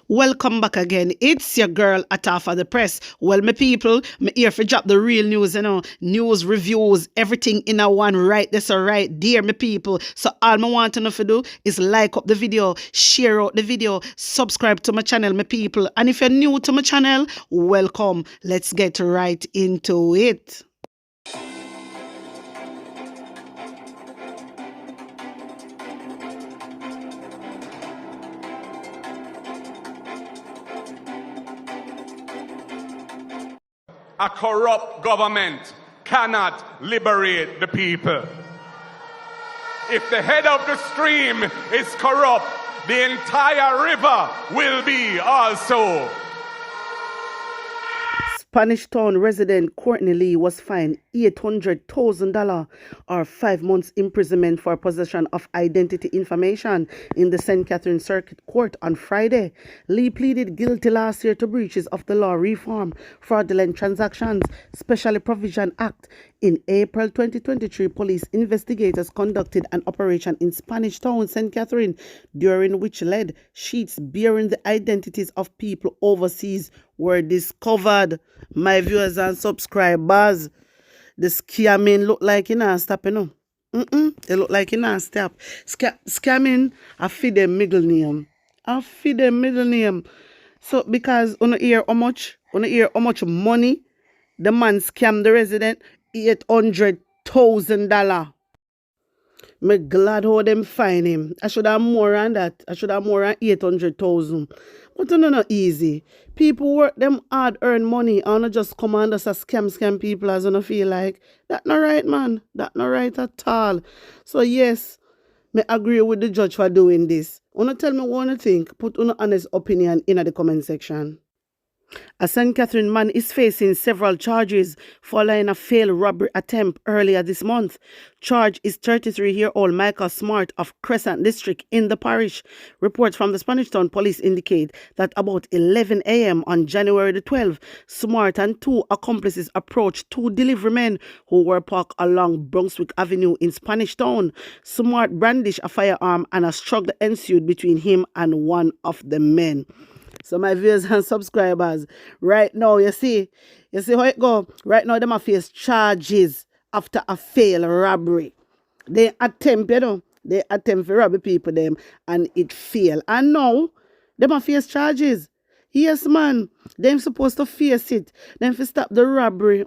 Welcome back again. It's your girl Atafa the Press. Well, my people, me here for drop the real news, news, reviews, everything in a one right. That's all right, dear my people. So all I want to know to do is like up the video, share out the video, subscribe to my channel, my people. And if you're new to my channel, welcome. Let's get right into it. A corrupt government cannot liberate the people. If the head of the stream is corrupt, the entire river will be also. Spanish Town resident Courtney Lee was fined $800,000 or 5 months imprisonment for possession of identity information in the St. Catherine Circuit Court on Friday. Lee pleaded guilty last year to breaches of the Law Reform, Fraudulent Transactions, Special Provision Act. In April 2023, police investigators conducted an operation in Spanish Town, St. Catherine, during which lead sheets bearing the identities of people overseas were discovered. My viewers and subscribers, the scamming look like it not stop, It look like it not stop. Scamming, I feed them middle name. So because on hear how much money the man scammed the resident, $800,000. Me glad how them find him. I should have more than that. I should have more than 800,000. But it's not easy. People work them hard, earn money, and not just come and just scam people as you feel like. That not right, man. That not right at all. So yes, me agree with the judge for doing this. Wanna tell me what you think? Put an honest opinion in the comment section. A St. Catherine man is facing several charges following a failed robbery attempt earlier this month. Charge is 33-year-old Michael Smart of Crescent District in the parish. Reports from the Spanish Town Police indicate that about 11 a.m. on January the 12th, Smart and two accomplices approached two delivery men who were parked along Brunswick Avenue in Spanish Town. Smart brandished a firearm and a struggle ensued between him and one of the men. So my viewers and subscribers, right now, you see how it go? Right now, they might face charges after a failed robbery. They attempt to rob people them and it fail. And now, they might face charges. Yes, man. They're supposed to face it. Then if you stop the robbery,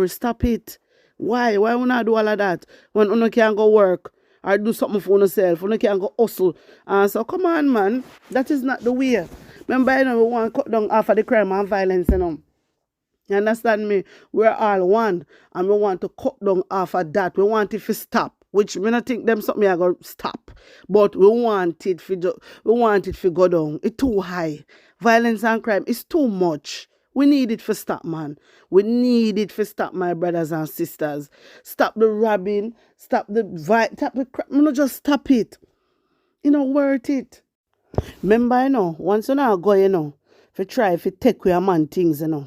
stop it. Why? Why would not do all of that? When you can't go work or do something for yourself, you can't go hustle. And so come on, man. That is not the way. Remember, we want to cut down half of the crime and violence, You understand me? We're all one. And we want to cut down half of that. We want it to stop. Which we not think them something are going to stop. But we want it to go down. It's too high. Violence and crime is too much. We need it to stop, man. We need it to stop, my brothers and sisters. Stop the robbing. Stop the crime. No, just stop it. Worth it. Remember, once you go, if you try, if you take away a man things, And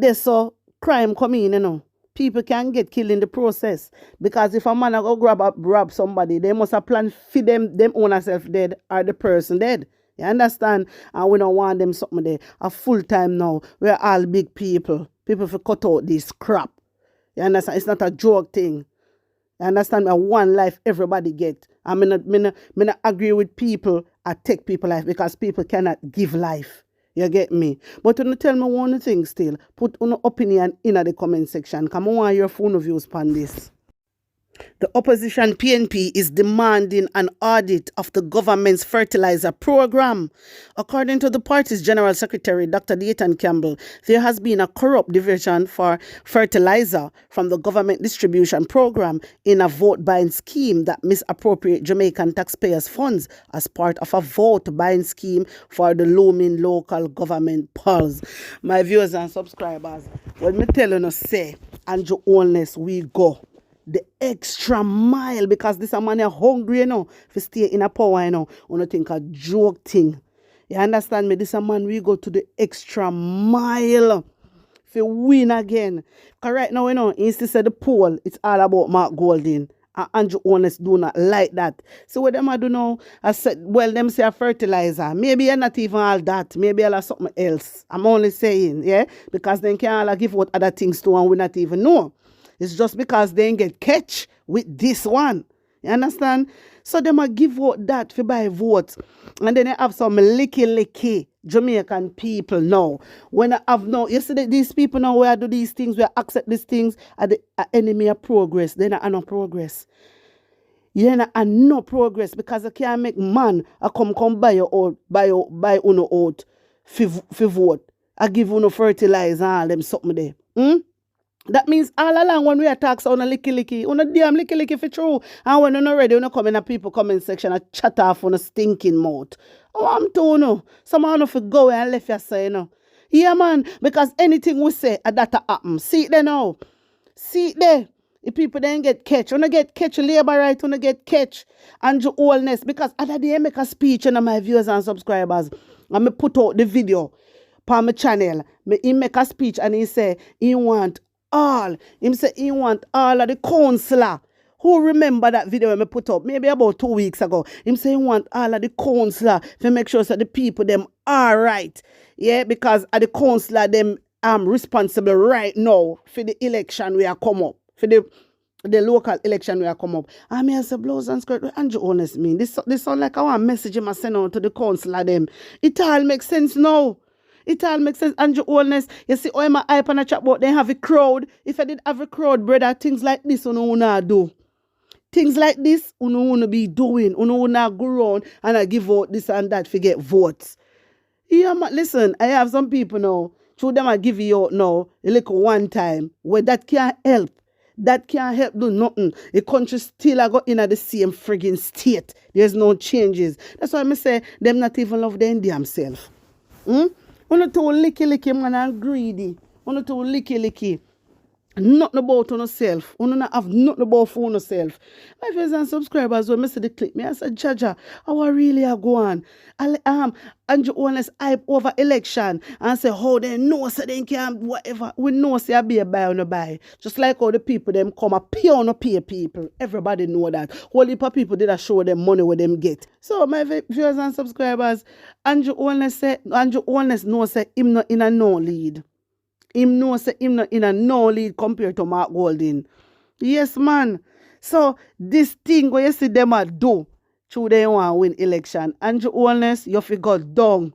this so crime come in, People can get killed in the process. Because if a man go rob somebody, they must have planned for them own self dead or the person dead. You understand? And we don't want them something there. A full time now. We're all big people. People for cut out this crap. You understand? It's not a joke thing. You understand? One life everybody get. I mean, not agree with people I take people life because people cannot give life. You get me? But when you tell me one thing still, put an opinion in the comment section. Come on, your phone views on this. The opposition PNP is demanding an audit of the government's fertilizer program. According to the party's General Secretary, Dr. Dayton Campbell, there has been a corrupt diversion for fertilizer from the government distribution program in a vote-buying scheme that misappropriates Jamaican taxpayers' funds as part of a vote-buying scheme for the looming local government polls. My viewers and subscribers, when me tell you, say, and your owness we go. The extra mile because this a man is hungry, if stay in a power, on think a joke thing. You understand me? This a man we go to the extra mile if win again. Because right now, instead of the poll, it's all about Mark Golding And Andrew Honest do not like that. So what them I do now? I said, well, them say a fertilizer. Maybe you're not even all that. Maybe you're something else. I'm only saying, yeah? Because they can all give what other things to and we not even know. It's just because they ain't get catch with this one. You understand? So they might give out that for buy votes. And then they have some licky Jamaican people now. When I have now, you see these people now where I do these things, where I accept these things are the enemy of progress. Then I no progress. Yeah, and no progress because I can't make man I come buy your oat, buy uno oat for vote. I give uno fertilizer and all them something there. That means all along when we attack on a licky, on a damn licky for true. And when you're not ready, you come in a people comment section and chat off on a stinking mouth. Oh, I'm telling you, someone of you go and left you say, you know. Yeah, man, because anything we say, that happen. See it there now. See it there. If people then get catch, when I get catch, labor right, when I get catch, and your oldness. Because other day I make a speech and my viewers and subscribers, and I put out the video on my channel. He make a speech and he say, he want all. Him say he want all of the councillor. Who remember that video when I put up? Maybe about 2 weeks ago. Him say he want all of the councillor to make sure that the people them are right. Yeah, because at the councillor them responsible right now for the election we are come up. For the local election we are come up. I mean, I say blouse and skirt. Andrew Honest mean. This sound like I want a message him I send out to the councillor them. It all makes sense now. It all makes sense. Andrew Honest, you see, all my hype and a chat about they have a crowd. If I did have a crowd, brother, things like this, you know, do. Things like this, you know, be doing. You know, go around and I give out this and that to get votes. Yeah, man, listen, I have some people now, through them I give you out now, a little one time, where that can't help. That can't help do nothing. The country still are go in at the same friggin' state. There's no changes. That's why I say them not even love them themselves. Uno too licky man and greedy. Uno too licky. Nothing about yourself. Uno not have nothing about for yourself. My friends and subscribers, when I see the clip, I said, Jaja, how I really are going? Andrew Honest hype over election and say, how they know so they can whatever. We know say I be a buy or no buy. Just like all the people them come a pay or no pay people. Everybody know that. Whole heap of people did a show them money where them get. So my viewers and subscribers, Andrew Honest know say him not in a no lead. Him know say him not in a no lead compared to Mark Golding. Yes, man. So this thing where you see them a do, through they want to win election. Andrew Honest, you figure down.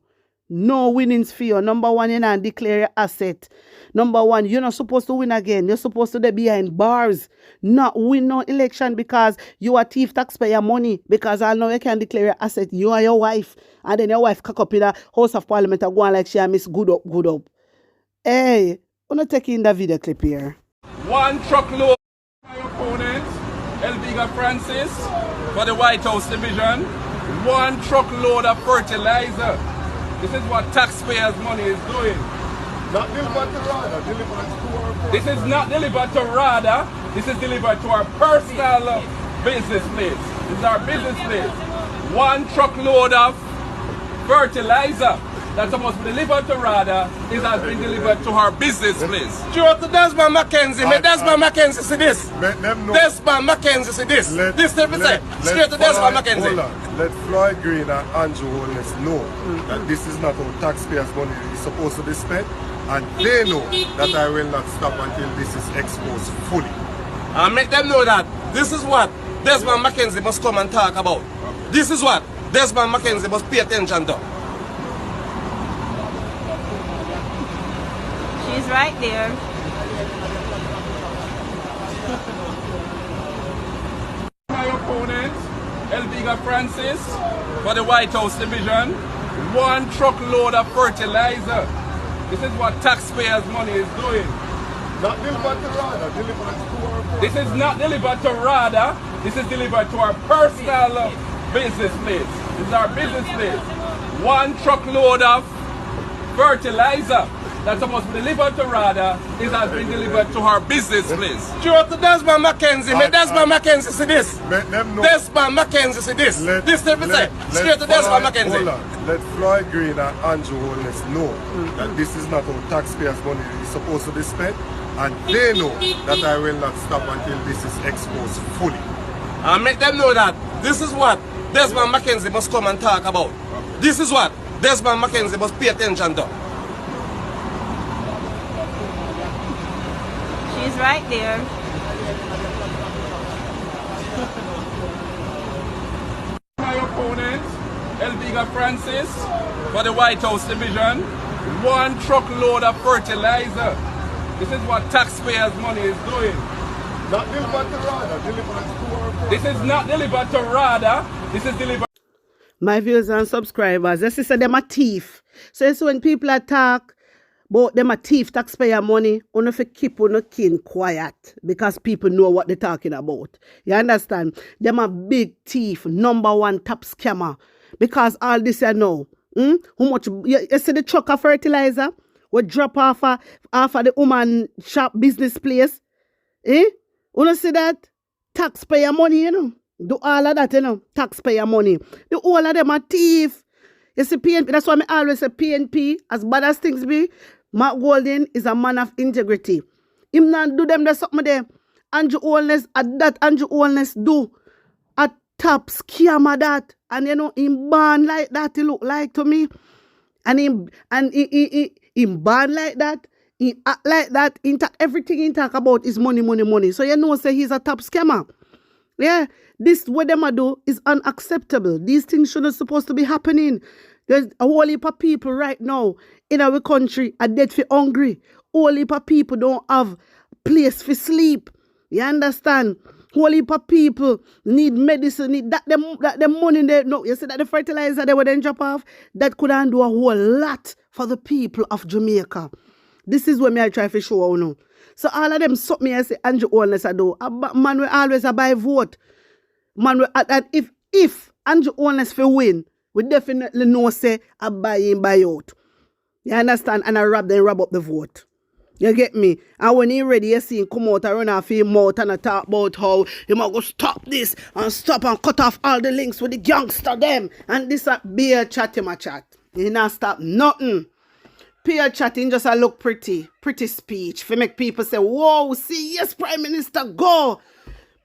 No winnings for you. Number one, you not declare your asset. Number one, you're not supposed to win again. You're supposed to be behind bars. Not win no election because you are thief taxpayer money. Because I know you can declare your asset. You and your wife. And then your wife cock up in the House of Parliament and go on like she miss good up. Hey, I'm not taking the video clip here. One truckload my opponent, Elviga Francis, for the White House division. One truckload of fertilizer. This is what taxpayers' money is doing. Not delivered to RADA, delivered to our... This is not delivered to RADA. This is delivered to our personal business place. This is our business place. One truckload of fertilizer that's supposed to be delivered to RADA has been delivered to our business place. Sure to Desmond McKenzie. May Desmond McKenzie see this. Desmond McKenzie see this. This thing say. Straight to Desmond McKenzie. Hold on. Let Floyd Green and Andrew Honest know that this is not how taxpayers' money is supposed to be spent. And they know that I will not stop until this is exposed fully. And make them know that this is what Desmond McKenzie must come and talk about. This is what Desmond McKenzie must pay attention to. She's right there. My opponent, Elviga Francis, for the White House division. One truckload of fertilizer. This is what taxpayers' money is doing. Not delivered to RADA, delivered to our... This is not delivered to RADA. This is delivered to our personal business place. This is our business place. One truckload of fertilizer that's supposed to be delivered to RADA has been delivered to our business place. Sure to Desmond McKenzie. May Desmond McKenzie see this. Desmond McKenzie see this. This thing say. Straight to Desmond McKenzie. Hold on. Let Floyd Green and Andrew Honest know that this is not how taxpayers' money is supposed to be spent. And they know that I will not stop until this is exposed fully. and make them know that this is what Desmond Mackenzie must come and talk about. This is what Desmond Mackenzie must pay attention to. She's right there. My opponent, Elviga Francis, for the White House division, 1 truckload of fertilizer. This is what taxpayers' money is doing. Not delivered to RADA, delivered to our. This is not delivered to RADA, this is delivered. My viewers and subscribers, this is them a thief. So it's when people attack about them a thief taxpayer money, you have to keep on kin quiet because people know what they're talking about. You understand? Them a big thief, #1 top scammer. Because all this you know, how much you see the truck of fertilizer we drop off of the woman shop business place? You know see that? Taxpayer money, you know. Do all of that, you know. Taxpayer money. The all of them are thief. You see PNP, that's why I always say PNP, as bad as things be, Mark Golden is a man of integrity. Him not do them the something there. Andrew Holness, at that Andrew Holness do. A top scammer that. And you know, him born like that, he look like to me. And him born like that. He act like that. Everything he talk about is money, money, money. So you know, say he's a top scammer. Yeah, this what them a do is unacceptable. These things shouldn't supposed to be happening. There's a whole heap of people right now in our country are dead for hungry. Whole heap of people don't have place for sleep. You understand? Whole heap of people need medicine, need that them money there. No, you see that the fertilizer they would then drop off, that could do a whole lot for the people of Jamaica. This is what me I try to show you now. So all of them suck me and say Andrew Holness I do. Man will always buy vote. Man will, and if Andrew Holness for win, we definitely know say I buy in, buy out. You understand? And I rob up the vote. You get me? And when he ready, you see him come out and run off his mouth and I talk about how he might go stop this and stop and cut off all the links with the gangster them. And this be a chat him a chat. He not stop nothing. Peer chatting just a look pretty speech. For make people say, whoa, see, yes, Prime Minister, go.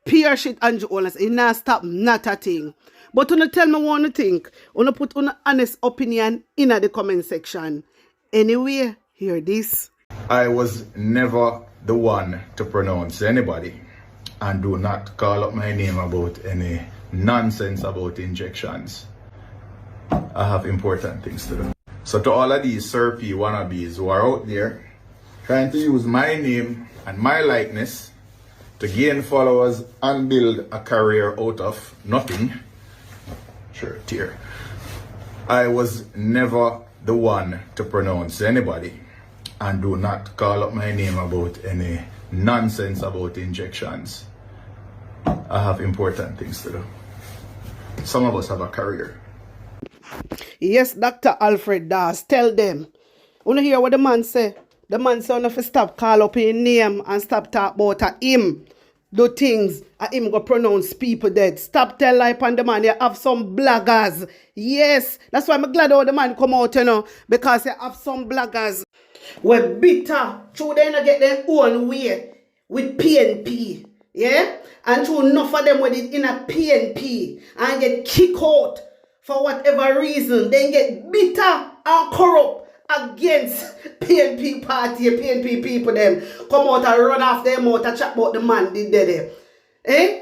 Peer shit, Andrew Holness. He not stop not a thing. But you tell me one thing. You put an honest opinion in the comment section. Anyway, hear this. I was never the one to pronounce anybody, and do not call up my name about any nonsense about injections. I have important things to do. So to all of these Sir P wannabes who are out there trying to use my name and my likeness to gain followers and build a career out of nothing, sure, tear. I was never the one to pronounce anybody, and do not call up my name about any nonsense about injections. I have important things to do. Some of us have a career. Yes, Dr. Alfred Dawes, tell them. You hear what the man say? The man say if you stop call up his name and stop talk about him. Do things him go pronounce people dead. Stop tell lie on the man. You have some bloggers. Yes, that's why I'm glad how the man come out, you know, because you have some bloggers. We're bitter. True, they not get their own way with PNP. Yeah? And true, enough of them with it in a PNP and get kicked out for whatever reason. They get bitter and corrupt against PNP party, PNP people them. Come out and run off them out and chat about the man did there.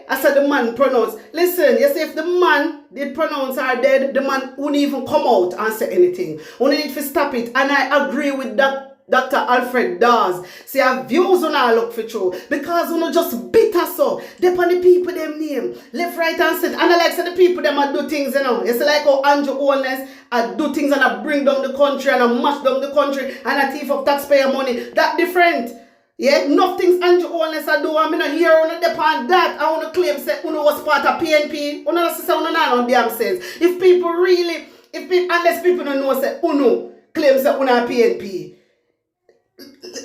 I said the man pronounced. Listen, you see if the man did pronounce her dead, the man wouldn't even come out and say anything. We need to stop it. And I agree with that. Dr. Alfred Dawes. See, our views on our look for true. Because we not just bitter so. They on the people them name. Left, right, and center. And I like say the people them a do things, you know. It's like how Andrew Holness I do things and I bring down the country and I mash down the country and I thief up taxpayer money. That different. Yeah, enough things Andrew Holness I do. I'm not here on the depend that. I want to claim say Uno was part of PNP. Uno not say Uno not on damn sense. If people really, unless people don't know say Uno claim say Uno PNP.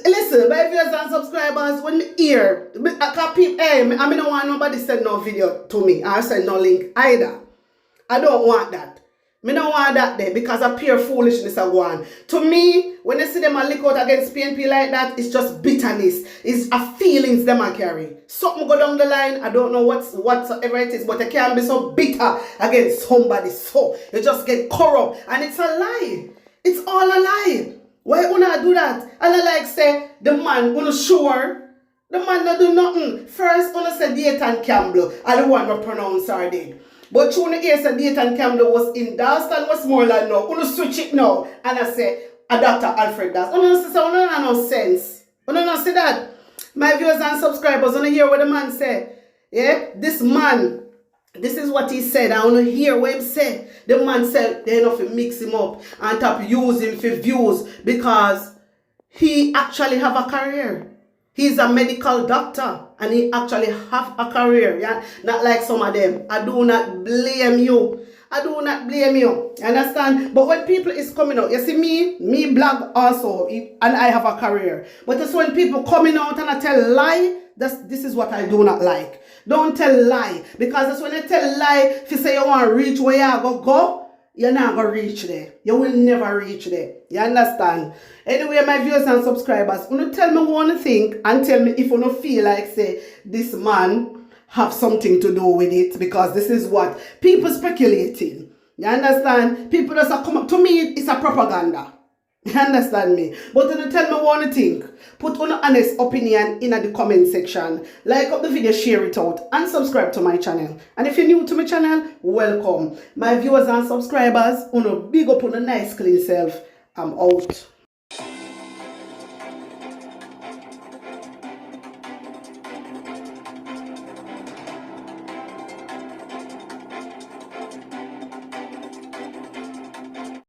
Listen, my viewers and subscribers, when me hear, I mean, don't want nobody send no video to me or send no link either. I don't want that. Me don't want that there because of pure foolishness are going. To me, when I see them a lick out against PNP like that, it's just bitterness. It's a feelings them a carry. Something go down the line, I don't know whatsoever it is, but I can't be so bitter against somebody. So you just get corrupt. And it's a lie. It's all a lie. Why una do that? And I like say, the man una sure. The man not do nothing. First, una say Dayton Campbell are the one who pronounce her dead. But you know, say Dayton Campbell was in Dalston, Westmoreland now. Una switch it now. And I say, a Dr. Alfred does. Una say, una no sense. Una no say that. My viewers and subscribers, una hear what the man say. Yeah? This man, this is what he said. I want to hear what he said. The man said they enough to mix him up and top use him for views because he actually have a career. He's a medical doctor and he actually have a career. Yeah? Not like some of them. I do not blame you. I do not blame you. You understand? But when people is coming out, you see me blog also, and I have a career. But it's when people coming out and I tell lie, this is what I do not like. Don't tell lie. Because that's when you tell lie, if you say you want to reach where you go, you're not going to reach there. You will never reach there. You understand? Anyway, my viewers and subscribers, you tell me one thing and tell me if you don't feel like, say, this man have something to do with it, because this is what people speculating. You understand? People just come up. To me, it's a propaganda. You understand me? But you tell me one thing. Put an honest opinion in the comment section. Like up the video, share it out, and subscribe to my channel. And if you're new to my channel, welcome. My viewers and subscribers, big up on a nice clean self. I'm out.